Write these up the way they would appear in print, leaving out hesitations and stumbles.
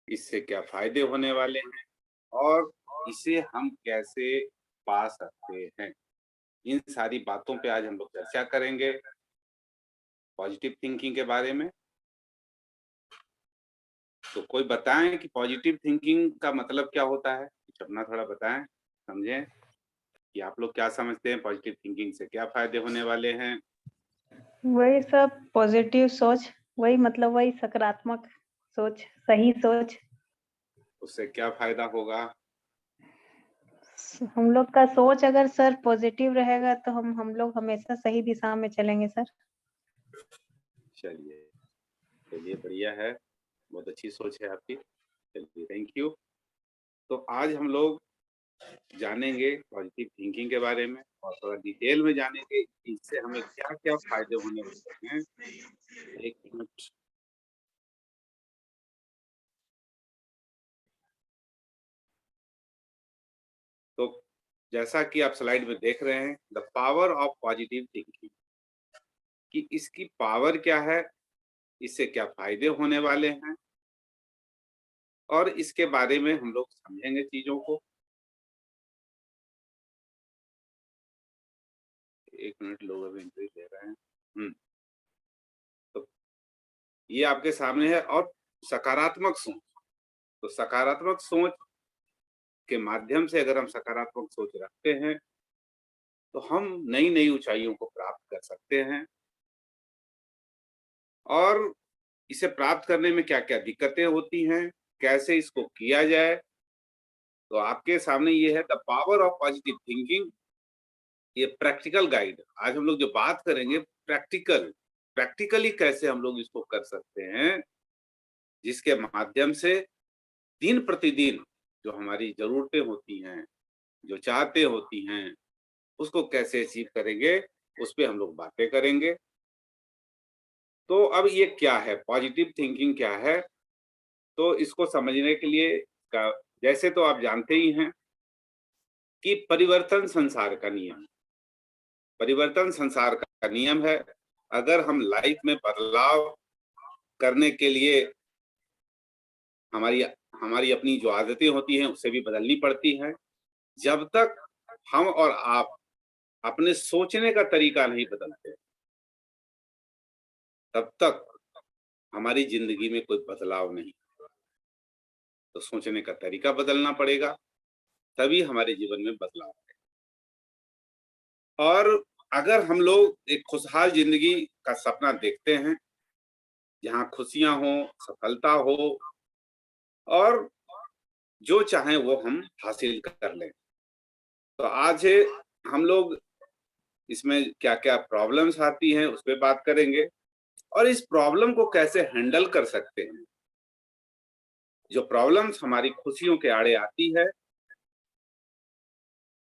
इससे क्या फायदे होने वाले हैं और इसे हम कैसे पा सकते हैं। इन सारी बातों पे आज हम लोग चर्चा करेंगे, पॉजिटिव थिंकिंग के बारे में। तो कोई बताएं कि पॉजिटिव थिंकिंग का मतलब क्या होता है? कुछ अपना थोड़ा बताएं, समझें कि आप लोग क्या समझते हैं, पॉजिटिव थिंकिंग से क्या फायदे होने वाले हैं। वही सब पॉजिटिव सोच, वही मतलब वही सकारात्मक सोच, सही सोच। उससे क्या फायदा होगा। हम लोग का सोच अगर सर पॉजिटिव रहेगा तो हम लोग हमेशा सही दिशा में चलेंगे सर। चलिए, चलिए बढ़िया है, बहुत अच्छी सोच है आपकी। चलिए, थैंक यू। तो आज हम लोग जानेंगे पॉजिटिव थिंकिंग के बारे में और थोड़ा डिटेल में जानेंगे कि इससे हमें क्या-क्या फायदे होने वाले हैं। 1 मिनट। तो जैसा कि आप स्लाइड में देख रहे हैं, the power of positive thinking, कि इसकी पावर क्या है, इससे क्या फायदे होने वाले हैं और इसके बारे में हम लोग समझेंगे चीज़ों को। 1 मिनट, लोग अभी एंट्री ले रहे हैं। तो ये आपके सामने है। और सकारात्मक सोच, तो सकारात्मक सोच के माध्यम से अगर हम सकारात्मक सोच रखते हैं, तो हम नई-नई ऊँचाइयों को प्राप्त कर सकते हैं। और इसे प्राप्त करने में क्या-क्या दिक्कतें होती हैं, कैसे इसको किया जाए, तो आपके सामने ये है the power of positive thinking, ये प्रैक्टिकल गाइड। आज हम लोग जो बात करेंगे प्रैक्टिकली कैसे हम लोग इसको कर सकते हैं, जिसके माध्यम से दिन प्रतिदिन जो हमारी ज़रूरतें होती हैं, जो चाहतें होती हैं, उसको कैसे अचीव करेंगे, उस पे हम लोग बातें करेंगे। तो अब ये क्या है, पॉजिटिव थिंकिंग क्या है? तो इसको समझने के लिए का जैसे तो आप जानते ही हैं कि परिवर्तन संसार का नियम है। परिवर्तन संसार का नियम है। अगर हम लाइफ में बदलाव करने के लिए हमारी हमारी अपनी जो आदतें होती हैं, उसे भी बदलनी पड़ती हैं। जब तक हम और आप अपने सोचने का तरीका नहीं बदलते, तब तक हमारी ज़िंदगी में कोई बदलाव नहीं। तो सोचने का तरीका बदलना पड़ेगा, तभी हमारे जीवन में बदलाव आए। और अगर हम लोग एक खुशहाल ज़िंदगी का सपना देखते हैं, जहाँ खुशियाँ हों, सफलता हो और जो चाहें वो हम हासिल कर लें। तो आज हम लोग इसमें क्या-क्या प्रॉब्लम्स आती हैं, उस पे बात करेंगे और इस प्रॉब्लम को कैसे हैंडल कर सकते हैं। जो प्रॉब्लम्स हमारी खुशियों के आड़े आती है,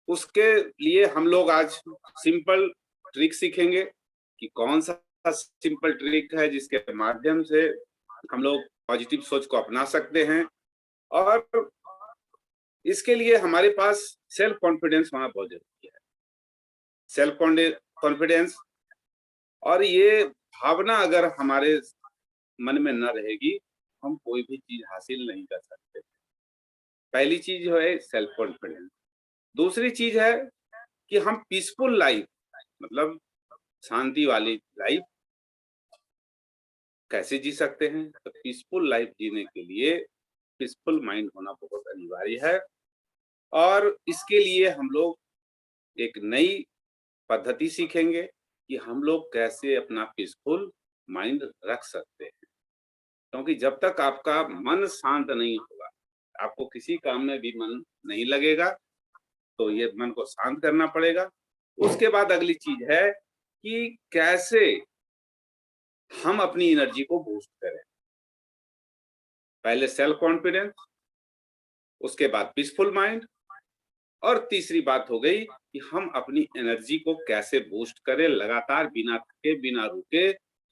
उसके लिए हम लोग आज सिंपल ट्रिक सीखेंगे कि कौन-सा सिंपल ट्रिक है जिसके माध्यम से हम लोग पॉजिटिव सोच को अपना सकते हैं। और इसके लिए हमारे पास सेल्फ कॉन्फिडेंस होना बहुत ज़रूरी है। सेल्फ कॉन्फिडेंस, और ये भावना अगर हमारे मन में न रहेगी, हम कोई भी चीज़ हासिल नहीं कर सकते। पहली चीज़ जो है सेल्फ कॉन्फिडेंस। दूसरी चीज़ है कि हम पीसफुल लाइफ, मतलब शांति वाली लाइफ कैसे जी सकते हैं? तो पीसफुल लाइफ जीने के लिए पीसफुल माइंड होना बहुत अनिवार्य है। और इसके लिए हम लोग एक नई पद्धति सीखेंगे कि हम लोग कैसे अपना पीसफुल माइंड रख सकते हैं। क्योंकि जब तक आपका मन शांत नहीं होगा, आपको किसी काम में भी मन नहीं लगेगा। तो ये मन को शांत करना पड़ेगा। उसके बाद अगली चीज़ है कि कैसे हम अपनी एनर्जी को बूस्ट करें। पहले सेल्फ कॉन्फिडेंस, उसके बाद पीसफुल माइंड, और तीसरी बात हो गई कि हम अपनी एनर्जी को कैसे बूस्ट करें, लगातार बिना थके, बिना रुके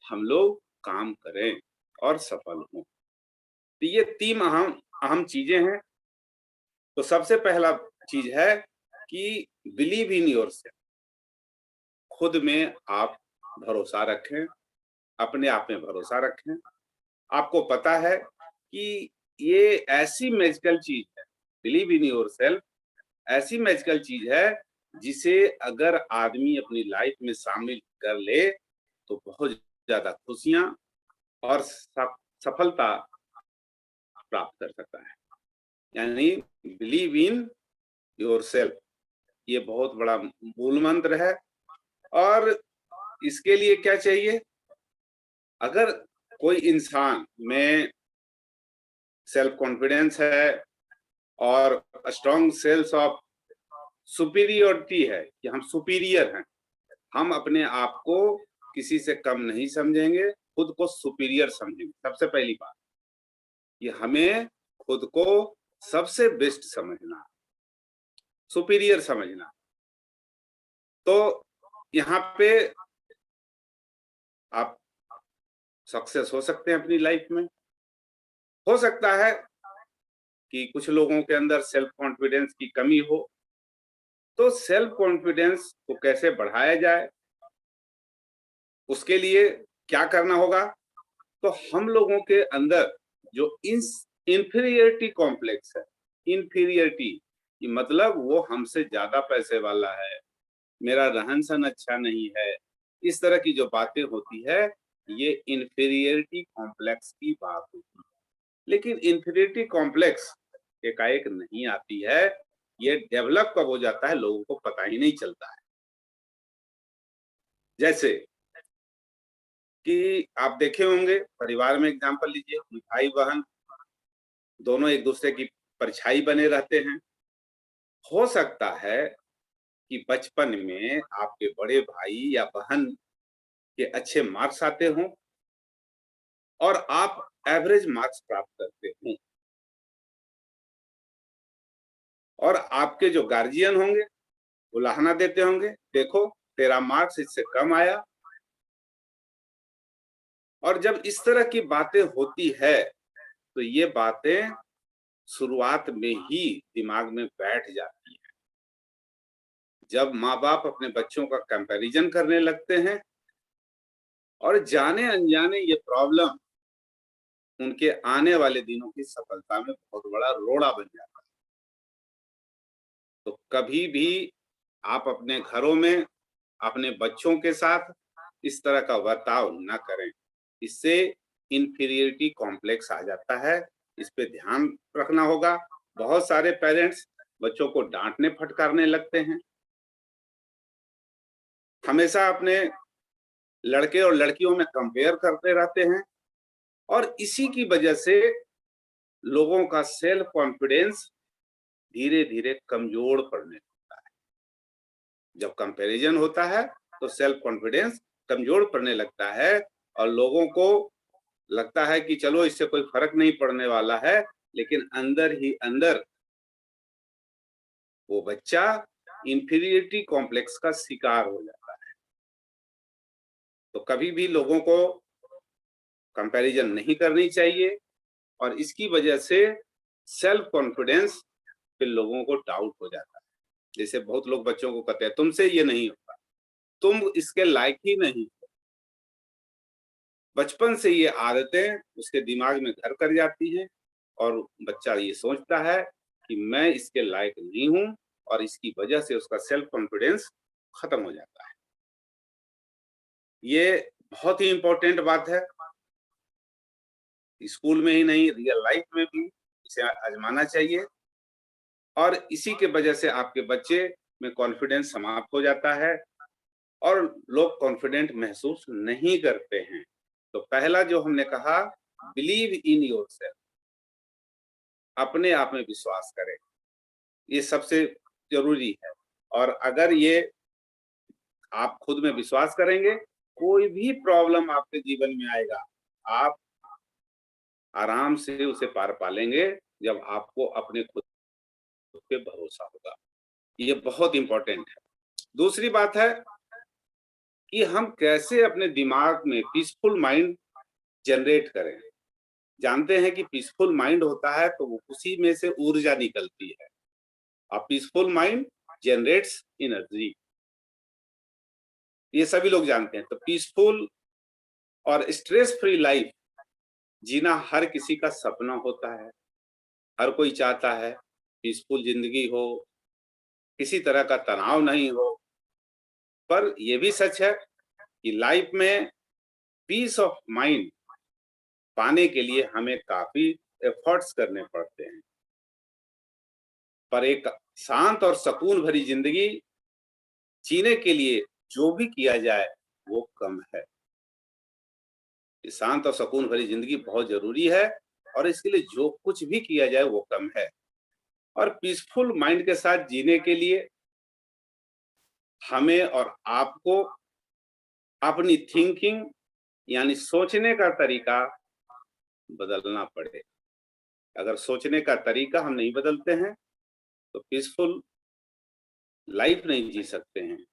हम लोग काम करें और सफल हों। तो ये 3 अहम अहम चीज़ें हैं। तो सबसे पहला चीज़ है कि बिलीव इन योरसेल्फ, खुद में आप भरोसा रखें, अपने आप में भरोसा रखें। आपको पता है कि ये ऐसी मैजिकल चीज है, बिलीव इन योरसेल्फ, ऐसी मैजिकल चीज है जिसे अगर आदमी अपनी लाइफ में शामिल कर ले तो बहुत ज्यादा खुशियां और सफलता प्राप्त कर सकता है। यानी बिलीव इन योरसेल्फ, ये बहुत बड़ा मूल मंत्र है। और इसके लिए क्या चाहिए? अगर कोई इंसान में सेल्फ कॉन्फिडेंस है और स्ट्रॉन्ग सेल्स ऑफ सुपीरियोरिटी है कि हम सुपीरियर हैं, हम अपने आप को किसी से कम नहीं समझेंगे, खुद को सुपीरियर समझेंगे। सबसे पहली बात कि हमें खुद को सबसे बेस्ट समझना, सुपीरियर समझना। तो यहाँ पे आप सक्सेस हो सकते हैं अपनी लाइफ में। हो सकता है कि कुछ लोगों के अंदर सेल्फ कॉन्फिडेंस की कमी हो, तो सेल्फ कॉन्फिडेंस को कैसे बढ़ाया जाए, उसके लिए क्या करना होगा? तो हम लोगों के अंदर जो इंफीरियरिटी कॉम्प्लेक्स है, इंफीरियरिटी मतलब वो हमसे ज्यादा पैसे वाला है, मेरा रहन सहन अच्छा नहीं है, इस तरह की जो बातें होती है, ये इंफीरियरिटी कॉम्प्लेक्स की बात होती है। लेकिन इंफीरियरिटी कॉम्प्लेक्स एकाएक नहीं आती है, ये डेवलप कब हो जाता है लोगों को पता ही नहीं चलता है। जैसे कि आप देखे होंगे, परिवार में एग्जांपल लीजिए, भाई बहन दोनों एक दूसरे की परछाई बने रहते हैं। हो सकता है कि बचपन में आपके बड़े भाई या बहन के अच्छे मार्क्स आते हों और आप एवरेज मार्क्स प्राप्त करते हों, और आपके जो गार्जियन होंगे वो उलाहना देते होंगे, देखो तेरा मार्क्स इससे कम आया। और जब इस तरह की बातें होती है तो ये बातें शुरुआत में ही दिमाग में बैठ जाती है। जब माँ बाप अपने बच्चों का कंपैरिजन करने लगते हैं और जाने अनजाने ये प्रॉब्लम उनके आने वाले दिनों की सफलता में बहुत बड़ा रोड़ा बन जाता है। तो कभी भी आप अपने घरों में अपने बच्चों के साथ इस तरह का बर्ताव न करें, इससे इंफीरियरिटी कॉम्प्लेक्स आ जाता है। इस पे ध्यान रखना होगा। बहुत सारे पेरेंट्स बच्चों को डांटने फटकारने लगते हैं, हमेशा अपने लड़के और लड़कियों में कंपेयर करते रहते हैं, और इसी की वजह से लोगों का सेल्फ कॉन्फिडेंस धीरे धीरे कमजोर पड़ने लगता है। जब कंपैरिजन होता है तो सेल्फ कॉन्फिडेंस कमजोर पड़ने लगता है और लोगों को लगता है कि चलो इससे कोई फर्क नहीं पड़ने वाला है, लेकिन अंदर ही अंदर वो बच्चा इंफीरियरिटी कॉम्प्लेक्स का शिकार हो जाता है। तो कभी भी लोगों को कंपैरिजन नहीं करनी चाहिए, और इसकी वजह से सेल्फ कॉन्फिडेंस फिर लोगों को डाउट हो जाता है। जैसे बहुत लोग बच्चों को कहते हैं तुमसे ये नहीं होगा, तुम इसके लायक ही नहीं। बचपन से ये आदतें उसके दिमाग में घर कर जाती हैं और बच्चा ये सोचता है कि मैं इसके लायक नहीं हूं, और इसकी वजह से उसका सेल्फ कॉन्फिडेंस खत्म हो जाता है। ये बहुत ही इंपॉर्टेंट बात है। स्कूल में ही नहीं, रियल लाइफ में भी इसे आजमाना चाहिए, और इसी के वजह से आपके बच्चे में कॉन्फिडेंस समाप्त हो जाता है और लोग कॉन्फिडेंट महसूस नहीं करते हैं। तो पहला जो हमने कहा, बिलीव इन योरसेल्फ, अपने आप में विश्वास करें, ये सबसे जरूरी है। और अगर ये आप खुद में विश्वास करेंगे, कोई भी प्रॉब्लम आपके जीवन में आएगा, आप आराम से उसे पार पालेंगे जब आपको अपने खुद पे भरोसा होगा। ये बहुत इंपॉर्टेंट है। दूसरी बात है कि हम कैसे अपने दिमाग में पीसफुल माइंड जनरेट करें। जानते हैं कि पीसफुल माइंड होता है तो वो उसी में से ऊर्जा निकलती है, और पीसफुल माइंड जनरेट्स एनर्जी, ये सभी लोग जानते हैं। तो पीसफुल और स्ट्रेस फ्री लाइफ जीना हर किसी का सपना होता है। हर कोई चाहता है पीसफुल जिंदगी हो, किसी तरह का तनाव नहीं हो। पर ये भी सच है कि लाइफ में पीस ऑफ माइंड पाने के लिए हमें काफी एफर्ट्स करने पड़ते हैं। पर एक शांत और सुकून भरी जिंदगी जीने के लिए जो भी किया जाए वो कम है। शांत और सुकून भरी जिंदगी बहुत जरूरी है और इसके लिए जो कुछ भी किया जाए वो कम है। और पीसफुल माइंड के साथ जीने के लिए हमें और आपको अपनी थिंकिंग यानी सोचने का तरीका बदलना पड़े। अगर सोचने का तरीका हम नहीं बदलते हैं तो पीसफुल लाइफ नहीं जी सकते हैं।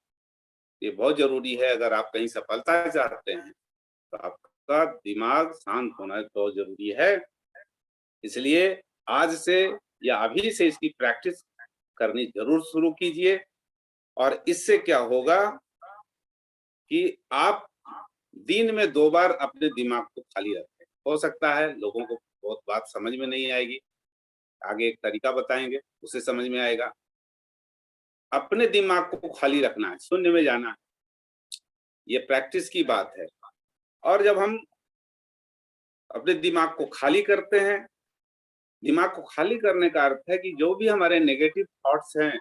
ये बहुत जरूरी है। अगर आप कहीं सफलता चाहते हैं तो आपका दिमाग शांत होना बहुत जरूरी है। इसलिए आज से या अभी से इसकी प्रैक्टिस करनी जरूर शुरू कीजिए। और इससे क्या होगा कि आप दिन में 2 बार अपने दिमाग को खाली रखें। हो सकता है लोगों को बहुत बात समझ में नहीं आएगी, आगे एक तरीका बताएंगे, उसे समझ में आएगा। अपने दिमाग को खाली रखना है, शून्य में जाना है, ये प्रैक्टिस की बात है। और जब हम अपने दिमाग को खाली करते हैं, दिमाग को खाली करने का अर्थ है कि जो भी हमारे नेगेटिव थॉट्स हैं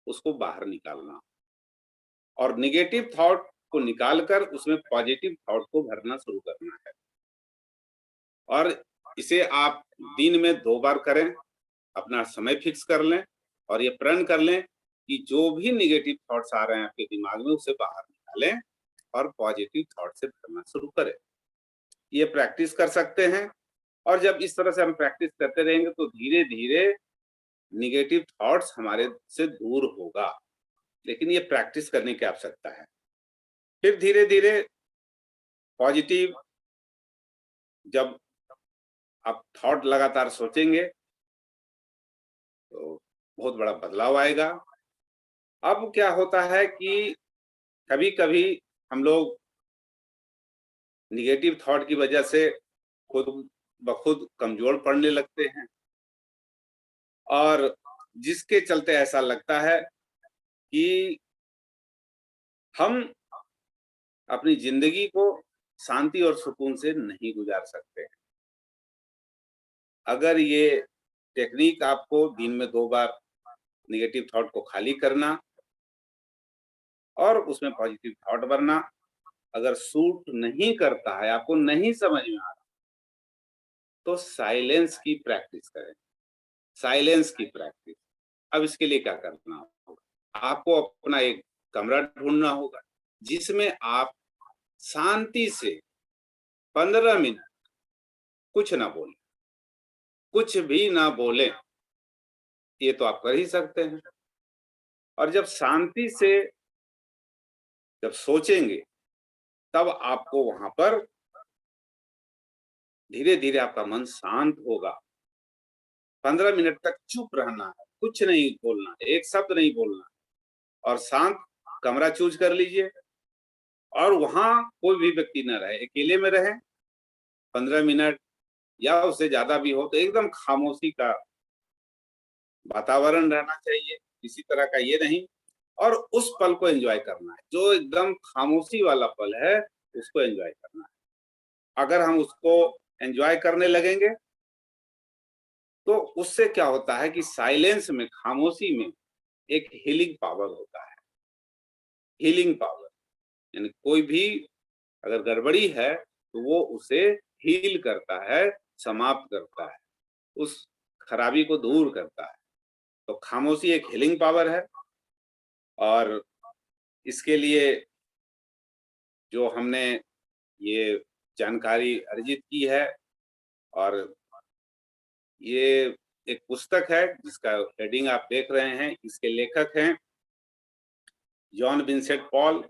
उसको बाहर निकालना और नेगेटिव थॉट को निकालकर उसमें पॉजिटिव थॉट को भरना शुरू करना है। और इसे आप दिन में 2 बार करें, अपना समय फिक्स कर लें और ये प्रण कर लें कि जो भी नेगेटिव थॉट्स आ रहे हैं आपके दिमाग में उसे बाहर निकालें और पॉजिटिव थॉट से भरना शुरू करें। ये प्रैक्टिस कर सकते हैं और जब इस तरह से हम प्रैक्टिस करते रहेंगे तो धीरे धीरे नेगेटिव थॉट्स हमारे से दूर होगा। लेकिन ये प्रैक्टिस करने की आवश्यकता है। फिर धीरे धीरे पॉजिटिव जब आप थॉट लगातार सोचेंगे तो बहुत बड़ा बदलाव आएगा। अब क्या होता है कि कभी कभी हम लोग निगेटिव थॉट की वजह से खुद ब खुद कमजोर पड़ने लगते हैं और जिसके चलते ऐसा लगता है कि हम अपनी जिंदगी को शांति और सुकून से नहीं गुजार सकते। अगर ये टेक्निक आपको दिन में 2 बार नेगेटिव थॉट को खाली करना और उसमें पॉजिटिव थॉट भरना अगर सूट नहीं करता है, आपको नहीं समझ में आ रहा, तो साइलेंस की प्रैक्टिस करें। साइलेंस की प्रैक्टिस। अब इसके लिए क्या करना होगा? आपको अपना एक कमरा ढूंढना होगा जिसमें आप शांति से 15 मिनट कुछ ना बोलें, कुछ भी ना बोलें। ये तो आप कर ही सकते हैं। और जब शांति से जब सोचेंगे तब आपको वहां पर धीरे धीरे आपका मन शांत होगा। 15 मिनट तक चुप रहना है, कुछ नहीं बोलना, एक शब्द नहीं बोलना और शांत कमरा चूज कर लीजिए और वहां कोई भी व्यक्ति न रहे, अकेले में रहे। 15 मिनट या उससे ज्यादा भी हो तो एकदम खामोशी का वातावरण रहना चाहिए, किसी तरह का ये नहीं। और उस पल को एंजॉय करना है, जो एकदम खामोशी वाला पल है उसको एंजॉय करना है। अगर हम उसको एंजॉय करने लगेंगे तो उससे क्या होता है कि साइलेंस में, खामोशी में एक हीलिंग पावर होता है। हीलिंग पावर यानी कोई भी अगर गड़बड़ी है तो वो उसे हील करता है, समाप्त करता है, उस खराबी को दूर करता है। तो खामोशी एक हीलिंग पावर है और इसके लिए जो हमने ये जानकारी अर्जित की है और ये एक पुस्तक है जिसका हेडिंग आप देख रहे हैं, इसके लेखक हैं जॉन विंसेंट पॉल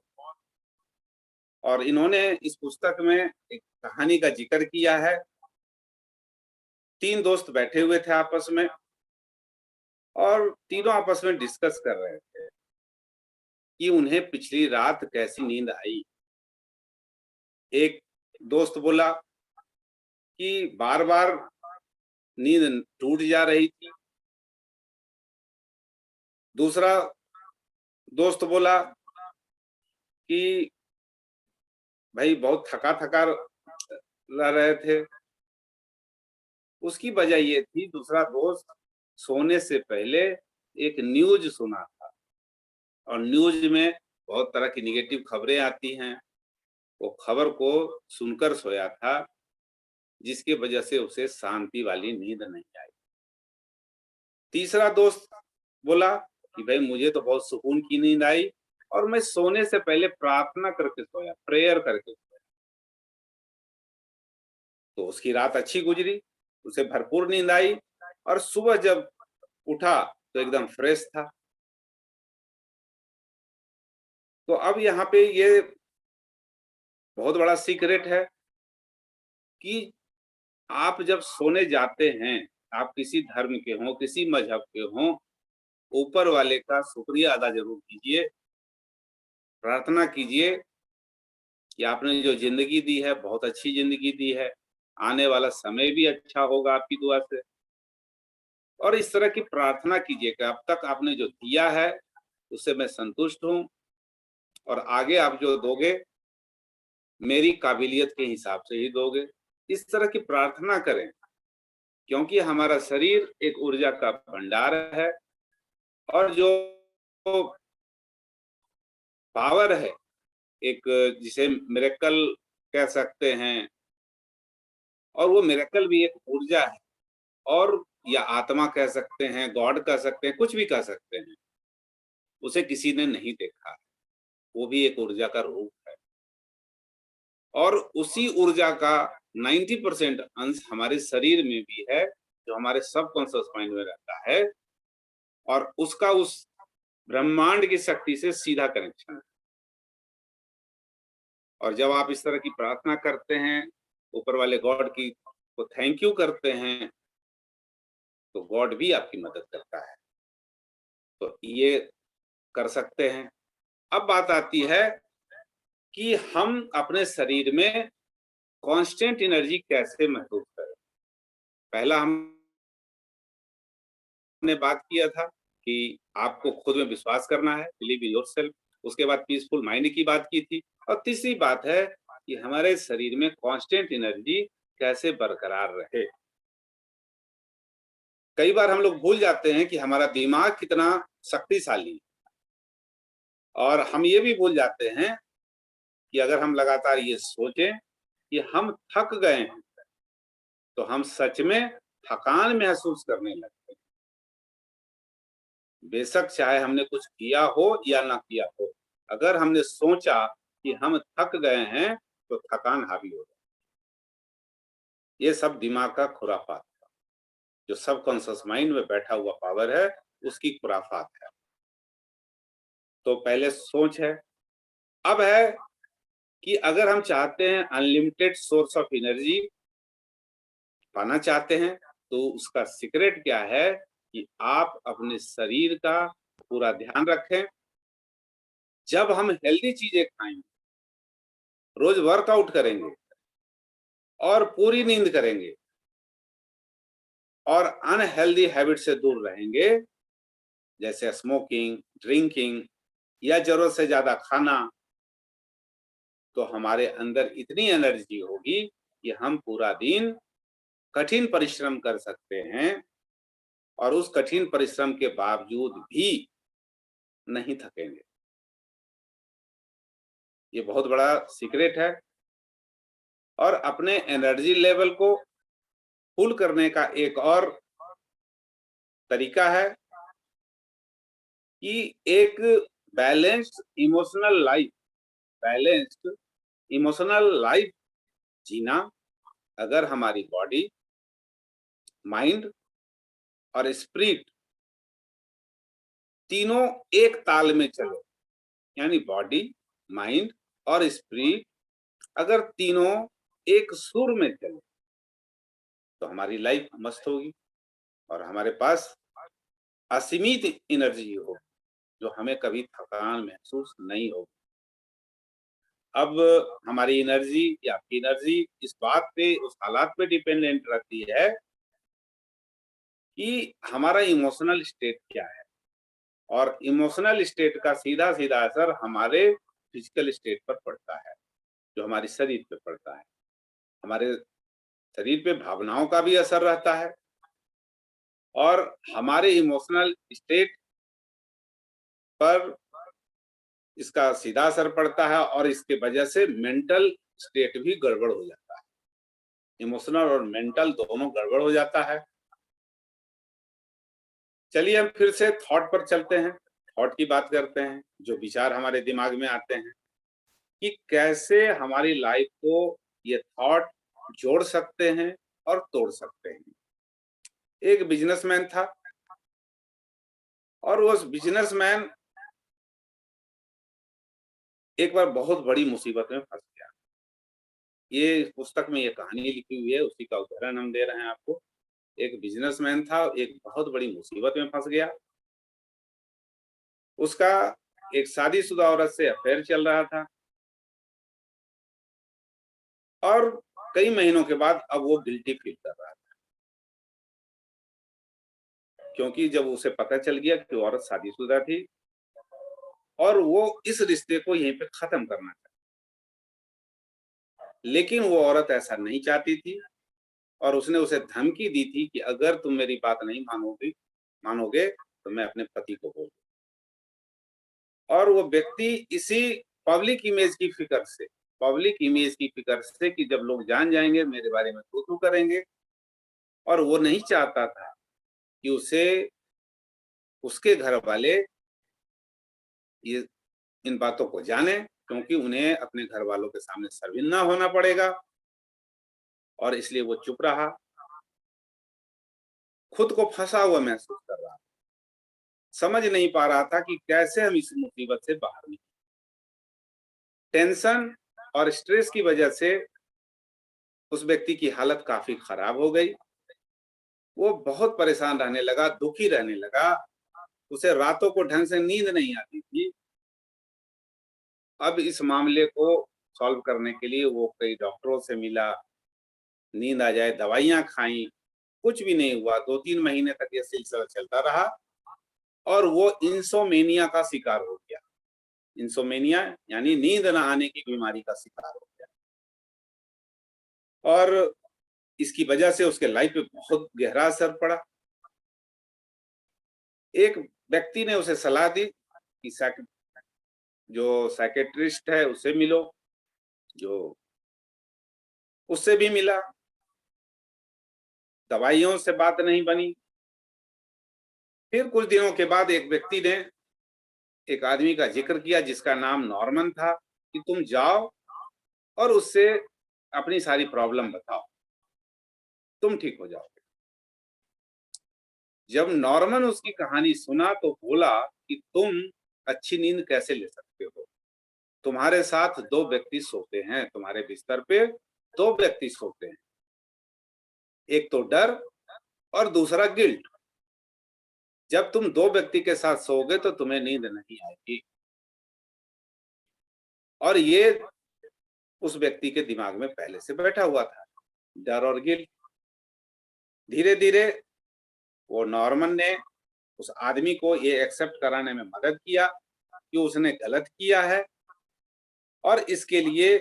और इन्होंने इस पुस्तक में एक कहानी का जिक्र किया है। 3 दोस्त बैठे हुए थे आपस में और तीनों आपस में डिस्कस कर रहे थे कि उन्हें पिछली रात कैसी नींद आई। एक दोस्त बोला कि बार-बार नींद टूट जा रही थी। दूसरा दोस्त बोला कि भाई बहुत थका-थका रह रहे थे। उसकी वजह ये थी, दूसरा दोस्त सोने से पहले एक न्यूज़ सुना था और न्यूज़ में बहुत तरह की नेगेटिव खबरें आती हैं। वो खबर को सुनकर सोया था, जिसकी वजह से उसे शांति वाली नींद नहीं आई। तीसरा दोस्त बोला कि भाई मुझे तो बहुत सुकून की नींद आई और मैं सोने से पहले प्रार्थना करके सोया, प्रेयर करके सोया। तो उसकी रात अच्छी गुजरी, उसे भरपूर नींद आई और सुबह जब उठा तो एकदम फ्रेश था। तो अब यहाँ पे ये बहुत बड़ा सीक्रेट है कि आप जब सोने जाते हैं, आप किसी धर्म के हों, किसी मज़हब के हों, ऊपर वाले का शुक्रिया अदा ज़रूर कीजिए, प्रार्थना कीजिए कि आपने जो ज़िंदगी दी है, बहुत अच्छी ज़िंदगी दी है, आने वाला समय भी अच्छा होगा आपकी दुआ से। और इस तरह की प्रार्थना कीजिए कि अब तक आपने जो दिया है, उससे मैं संतुष्ट हूँ और आगे आप जो दोगे, मेरी काबिलियत के हिसाब से ही दोगे। इस तरह की प्रार्थना करें, क्योंकि हमारा शरीर एक ऊर्जा का भंडार है और जो पावर है, एक जिसे मिरेकल कह सकते हैं और वो मिरेकल भी एक ऊर्जा है और या आत्मा कह सकते हैं, गॉड कह सकते हैं, कुछ भी कह सकते हैं। उसे किसी ने नहीं देखा है, वो भी एक ऊर्जा का रूप है और उसी ऊर्जा का 90% अंश हमारे शरीर में भी है, जो हमारे सबकॉन्शियस माइंड में रहता है और उसका उस ब्रह्मांड की शक्ति से सीधा कनेक्शन है। और जब आप इस तरह की प्रार्थना करते हैं, ऊपर वाले गॉड की को थैंक यू करते हैं, तो गॉड भी आपकी मदद करता है। तो ये कर सकते हैं। अब बात आती है कि हम अपने शरीर में कांस्टेंट एनर्जी कैसे महसूस करें? पहला हमने बात किया था कि आपको खुद में विश्वास करना है, बिलीव इन योरसेल्फ। उसके बाद पीसफुल माइंड की बात की थी और तीसरी बात है कि हमारे शरीर में कांस्टेंट एनर्जी कैसे बरकरार रहे। कई बार हम लोग भूल जाते हैं कि हमारा दिमाग कितना शक्तिशाली है और हम ये भी भूल जाते हैं कि अगर हम लगातार ये सोचें कि हम थक गए हैं, तो हम सच में थकान महसूस करने लगते हैं। बेशक चाहे हमने कुछ किया हो या ना किया हो, अगर हमने सोचा कि हम थक गए हैं, तो थकान हावी हो जाए। ये सब दिमाग का खुराफात है, जो सबकॉन्शियस माइंड में बैठा हुआ पावर है, उसकी खुराफात है। तो पहले सोच है। अब है कि अगर हम चाहते हैं अनलिमिटेड सोर्स ऑफ एनर्जी पाना चाहते हैं, तो उसका सीक्रेट क्या है कि आप अपने शरीर का पूरा ध्यान रखें। जब हम हेल्दी चीजें खाएंगे, रोज वर्कआउट करेंगे और पूरी नींद करेंगे और अनहेल्दी हैबिट से दूर रहेंगे, जैसे स्मोकिंग, ड्रिंकिंग या जरूरत से ज्यादा खाना, तो हमारे अंदर इतनी एनर्जी होगी कि हम पूरा दिन कठिन परिश्रम कर सकते हैं और उस कठिन परिश्रम के बावजूद भी नहीं थकेंगे। ये बहुत बड़ा सीक्रेट है। और अपने एनर्जी लेवल को फुल करने का एक और तरीका है कि एक balanced emotional life balanced emotional life जीना। अगर हमारी बॉडी, माइंड और स्पिरिट तीनों एक ताल में चले, यानी बॉडी, माइंड और स्पिरिट अगर तीनों एक सुर में चले, तो हमारी लाइफ मस्त होगी और हमारे पास असीमित एनर्जी हो, जो हमें कभी थकान महसूस नहीं होगी। अब हमारी एनर्जी या आपकी एनर्जी इस बात पे, उस हालात पे डिपेंडेंट रहती है कि हमारा इमोशनल स्टेट क्या है, और इमोशनल स्टेट का सीधा-सीधा असर हमारे फिजिकल स्टेट पर पड़ता है, जो हमारे शरीर पे पड़ता है। हमारे शरीर पे भावनाओं का भी असर रहता है, और हमारे इमोशनल स्टेट पर इसका सीधा असर पड़ता है, और इसके वजह से मेंटल स्टेट भी गड़बड़ हो जाता है। इमोशनल और मेंटल दोनों गड़बड़ हो जाता है। चलिए हम फिर से थॉट पर चलते हैं, थॉट की बात करते हैं, जो विचार हमारे दिमाग में आते हैं कि कैसे हमारी लाइफ को ये थॉट जोड़ सकते हैं और तोड़ सकते हैं। एक बिजनेसमैन था, और उस बिजनेसमैन एक बार बहुत बड़ी मुसीबत में फंस गया। ये पुस्तक में ये कहानी लिखी हुई है, उसी का उदाहरण हम दे रहे हैं आपको। एक बिजनेसमैन था, एक बहुत बड़ी मुसीबत में फंस गया। उसका एक शादीशुदा औरत से अफेयर चल रहा था, और कई महीनों के बाद अब वो गिल्टी फील कर रहा था, क्योंकि जब उसे पता चल गया कि वो औरत शादीशुदा थी, और वो इस रिश्ते को यहीं पे खत्म करना चाहती, लेकिन वो औरत ऐसा नहीं चाहती थी, और उसने उसे धमकी दी थी कि अगर तुम मेरी बात नहीं मानोगे तो मैं अपने पति को बोल दूंगा। और वो व्यक्ति इसी पब्लिक इमेज की फिक्र से कि जब लोग जान जाएंगे मेरे बारे में तू करेंगे, और वो नहीं चाहता था कि उसे उसके घर वाले ये इन बातों को जाने, क्योंकि उन्हें अपने घर वालों के सामने शर्मिंदा होना पड़ेगा, और इसलिए वो चुप रहा। खुद को फंसा हुआ महसूस कर रहा, समझ नहीं पा रहा था कि कैसे हम इस मुसीबत से बाहर निकलें। टेंशन और स्ट्रेस की वजह से उस व्यक्ति की हालत काफी खराब हो गई। वो बहुत परेशान रहने लगा, दुखी रहने लगा, उसे रातों को ढंग से नींद नहीं आती थी। अब इस मामले को सॉल्व करने के लिए वो कई डॉक्टरों से मिला, नींद आ जाए दवाइयां खाई, कुछ भी नहीं हुआ। 2-3 महीने तक ये सिलसिला चलता रहा, और वो इंसोमेनिया का शिकार हो गया। इंसोमेनिया यानी नींद न आने की बीमारी का शिकार हो गया, और इसकी वजह से उसके लाइफ पे बहुत गहरा असर पड़ा। एक व्यक्ति ने उसे सलाह दी कि जो साइकेट्रिस्ट है उससे मिलो, जो उससे भी मिला, दवाइयों से बात नहीं बनी। फिर कुछ दिनों के बाद एक व्यक्ति ने एक आदमी का जिक्र किया जिसका नाम नॉर्मन था, कि तुम जाओ और उससे अपनी सारी प्रॉब्लम बताओ, तुम ठीक हो जाओगे। जब नॉर्मन उसकी कहानी सुना तो बोला कि तुम अच्छी नींद कैसे ले सकते हो? तुम्हारे साथ 2 व्यक्ति सोते हैं, तुम्हारे बिस्तर पे 2 व्यक्ति सोते हैं, एक तो डर और दूसरा गिल्ट। जब तुम 2 व्यक्ति के साथ सोओगे तो तुम्हें नींद नहीं आएगी। और ये उस व्यक्ति के दिमाग में पहले से बैठा हुआ था, डर और गिल्ट। धीरे धीरे वो नॉर्मन ने उस आदमी को ये एक्सेप्ट कराने में मदद किया कि उसने गलत किया है, और इसके लिए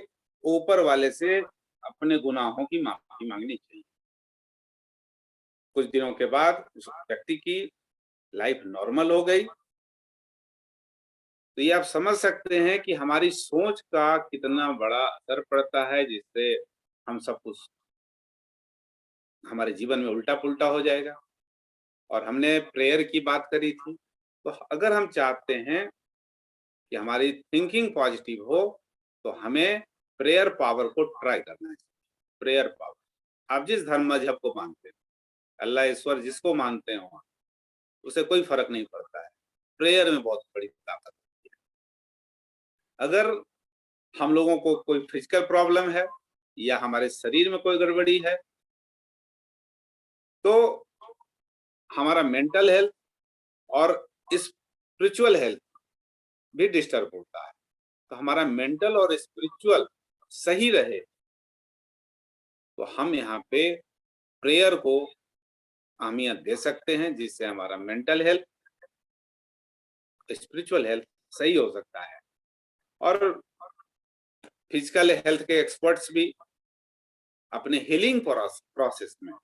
ऊपर वाले से अपने गुनाहों की माफी मांगनी चाहिए। कुछ दिनों के बाद उस व्यक्ति की लाइफ नॉर्मल हो गई। तो ये आप समझ सकते हैं कि हमारी सोच का कितना बड़ा असर पड़ता है, जिससे हम सब कुछ हमारे जीवन में उल्टा-पुल्टा हो जाएगा। और हमने प्रेयर की बात करी थी, तो अगर हम चाहते हैं कि हमारी थिंकिंग पॉजिटिव हो, तो हमें प्रेयर पावर को ट्राई करना चाहिए। प्रेयर पावर, आप जिस धर्म मजहब को मानते हैं, अल्लाह ईश्वर जिसको मानते हो, उसे कोई फर्क नहीं पड़ता है। प्रेयर में बहुत बड़ी ताकत होती है। अगर हम लोगों को कोई फिजिकल प्रॉब्लम है या हमारे शरीर में कोई गड़बड़ी है, तो हमारा मेंटल हेल्थ और स्पिरिचुअल हेल्थ भी डिस्टर्ब होता है। तो हमारा मेंटल और स्पिरिचुअल सही रहे, तो हम यहाँ पे प्रेयर को अहमियत दे सकते हैं, जिससे हमारा मेंटल हेल्थ, स्पिरिचुअल हेल्थ सही हो सकता है। और फिजिकल हेल्थ के एक्सपर्ट्स भी अपने हीलिंग प्रोसेस में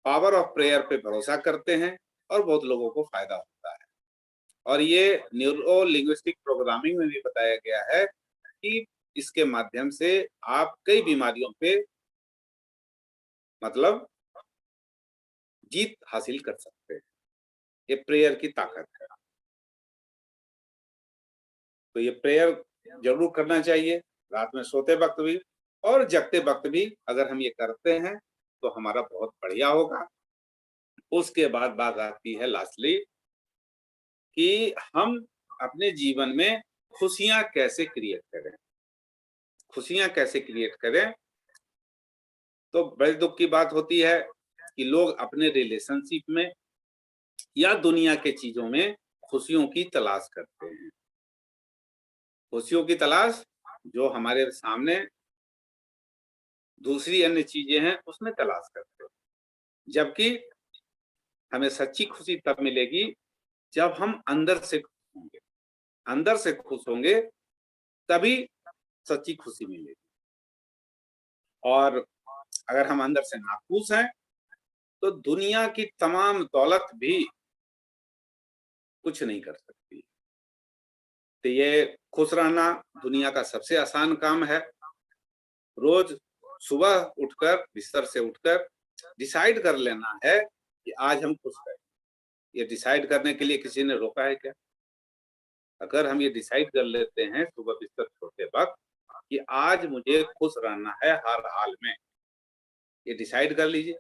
पावर ऑफ प्रेयर पे भरोसा करते हैं और बहुत लोगों को फायदा होता है। और ये न्यूरो लिंग्विस्टिक प्रोग्रामिंग में भी बताया गया है कि इसके माध्यम से आप कई बीमारियों पे मतलब जीत हासिल कर सकते हैं। ये प्रेयर की ताकत है। तो ये प्रेयर जरूर करना चाहिए, रात में सोते वक्त भी और जगते वक्त भी। अगर हम ये करते हैं तो हमारा बहुत बढ़िया होगा। उसके बाद बात आती है लास्टली कि हम अपने जीवन में खुशियां कैसे क्रिएट करें। खुशियां कैसे क्रिएट करें, तो बड़े दुख की बात होती है कि लोग अपने रिलेशनशिप में या दुनिया के चीजों में खुशियों की तलाश करते हैं। खुशियों की तलाश जो हमारे सामने दूसरी अन्य चीजें हैं उसमें तलाश करते हैं, जबकि हमें सच्ची खुशी तब मिलेगी जब हम अंदर से खुश होंगे। अंदर से खुश होंगे तभी सच्ची खुशी मिलेगी। और अगर हम अंदर से नाखुश हैं तो दुनिया की तमाम दौलत भी कुछ नहीं कर सकती। तो ये खुश रहना दुनिया का सबसे आसान काम है। रोज सुबह उठकर बिस्तर से उठकर डिसाइड कर लेना है कि आज हम खुश रहें। ये डिसाइड करने के लिए किसी ने रोका है क्या? अगर हम ये डिसाइड कर लेते हैं सुबह बिस्तर छोड़ते वक्त कि आज मुझे खुश रहना है हर हाल में, ये डिसाइड कर लीजिए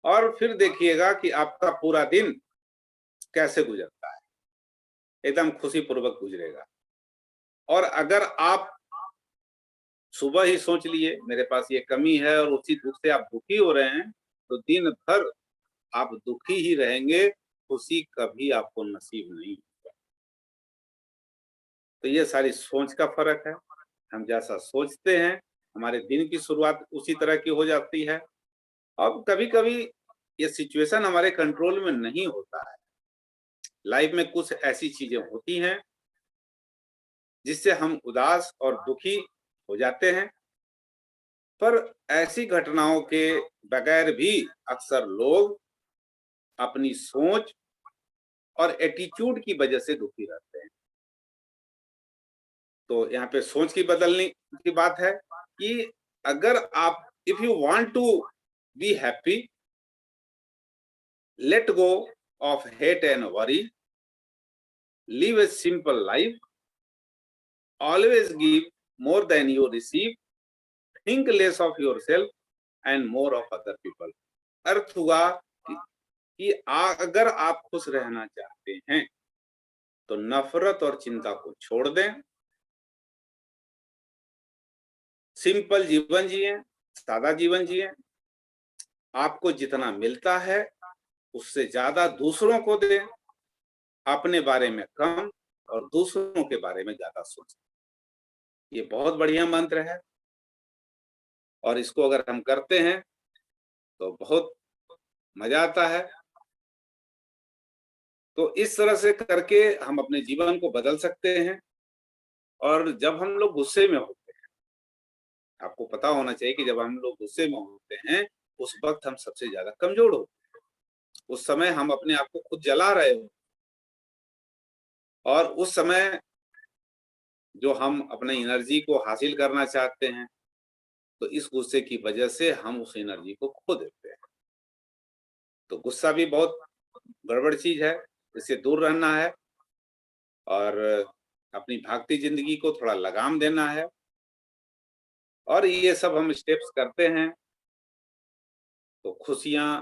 और फिर देखिएगा कि आपका पूरा दिन कैसे गुजरता है, एकदम खुशी पूर्वक गुजरेगा। और अगर आप सुबह ही सोच लिए मेरे पास ये कमी है और उसी दुख से आप दुखी हो रहे हैं, तो दिन भर आप दुखी ही रहेंगे, खुशी कभी आपको नसीब नहीं होगा। तो ये सारी सोच का फर्क है। हम जैसा सोचते हैं हमारे दिन की शुरुआत उसी तरह की हो जाती है। अब कभी-कभी ये सिचुएशन हमारे कंट्रोल में नहीं होता है। लाइफ में कुछ ऐसी चीजें होती हैं जिससे हम उदास और दुखी हो जाते हैं, पर ऐसी घटनाओं के बगैर भी अक्सर लोग अपनी सोच और एटीट्यूड की वजह से दुखी रहते हैं। तो यहाँ पे सोच की बदलने की बात है कि अगर आप if you want to be happy, let go of hate and worry, live a simple life, always give more than you receive, think less of yourself and more of other people. अर्थ हुआ कि अगर आप खुश रहना चाहते हैं तो नफरत और चिंता को छोड़ दें, सिंपल जीवन जिए, सादा जीवन जिए। आपको जितना मिलता है उससे ज्यादा दूसरों को दें, अपने बारे में कम और दूसरों के बारे में ज्यादा सोचें। ये बहुत बढ़िया मंत्र है और इसको अगर हम करते हैं तो बहुत मजा आता है। तो इस तरह से करके हम अपने जीवन को बदल सकते हैं। और जब हम लोग गुस्से में होते हैं, आपको पता होना चाहिए कि जब हम लोग गुस्से में होते हैं उस वक्त हम सबसे ज्यादा कमजोर होते हैं। उस समय हम अपने आप को खुद जला रहे हो और उस समय जो हम अपने एनर्जी को हासिल करना चाहते हैं तो इस गुस्से की वजह से हम उस एनर्जी को खो देते हैं। तो गुस्सा भी बहुत गड़बड़ चीज है, इससे दूर रहना है और अपनी भागती जिंदगी को थोड़ा लगाम देना है। और ये सब हम स्टेप्स करते हैं तो खुशियां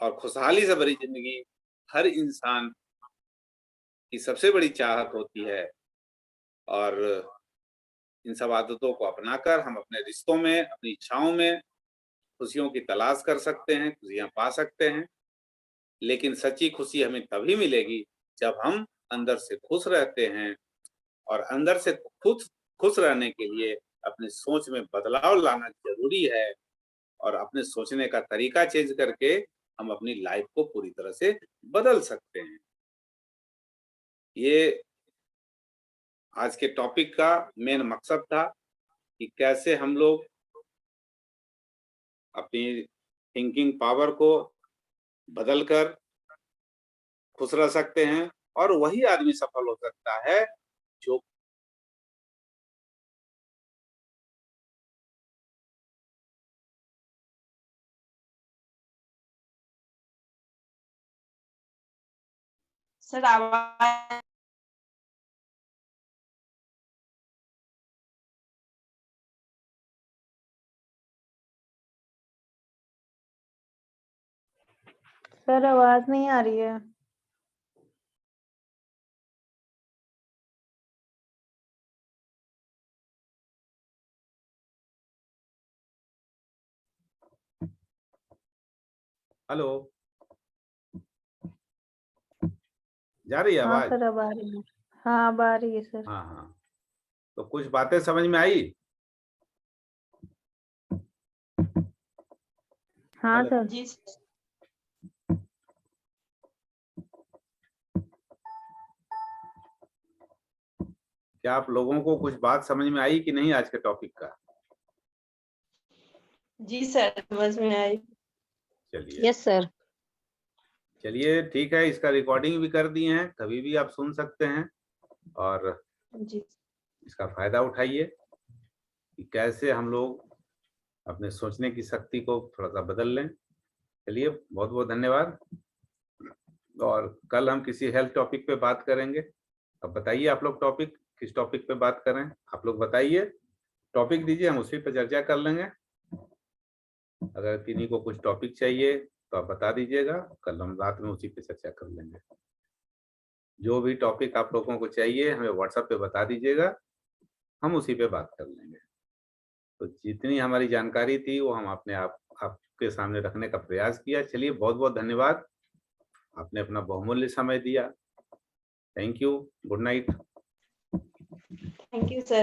और खुशहाली से भरी जिंदगी हर इंसान की सबसे बड़ी चाहत होती है। और इन सब आदतों को अपनाकर हम अपने रिश्तों में, अपनी इच्छाओं में खुशियों की तलाश कर सकते हैं, खुशियां पा सकते हैं। लेकिन सच्ची खुशी हमें तभी मिलेगी जब हम अंदर से खुश रहते हैं। और अंदर से खुश खुश रहने के लिए अपनी सोच में बदलाव लाना जरूरी है। और अपने सोचने का तरीका चेंज करके हम अपनी लाइफ को पूरी तरह से बदल सकते हैं। ये आज के टॉपिक का मेन मकसद था कि कैसे हम लोग अपनी थिंकिंग पावर को बदलकर खुश रह सकते हैं, और वही आदमी सफल हो सकता है जो सर आवाज सर आवाज नहीं आ रही है। हेलो, जा रही है हाँ आवाज? सर अब आ रही है। हाँ अब आ रही है सर। हाँ हाँ, तो कुछ बातें समझ में आई? हाँ हेलो। सर। जी क्या आप लोगों को कुछ बात समझ में आई कि नहीं आज के टॉपिक का? जी सर समझ में आई। चलिए यस सर। चलिए ठीक है, इसका रिकॉर्डिंग भी कर दिए हैं, कभी भी आप सुन सकते हैं और जी इसका फायदा उठाइए कि कैसे हम लोग अपने सोचने की शक्ति को थोड़ा सा बदल लें। चलिए, बहुत बहुत धन्यवाद, और कल हम किसी हेल्थ टॉपिक पे बात करेंगे। अब बताइए आप लोग टॉपिक किस टॉपिक पे बात करें? आप लोग बताइए, टॉपिक दीजिए, हम उसी पे चर्चा कर लेंगे। अगर किन्हीं को कुछ टॉपिक चाहिए तो आप बता दीजिएगा, कल हम रात में उसी पे चर्चा कर लेंगे। जो भी टॉपिक आप लोगों को चाहिए हमें व्हाट्सएप पे बता दीजिएगा, हम उसी पे बात कर लेंगे। तो जितनी हमारी जानकारी थी वो हम अपने आपके सामने रखने का प्रयास किया। चलिए, बहुत बहुत धन्यवाद, आपने अपना बहुमूल्य समय दिया। Thank you, good night. Thank you sir.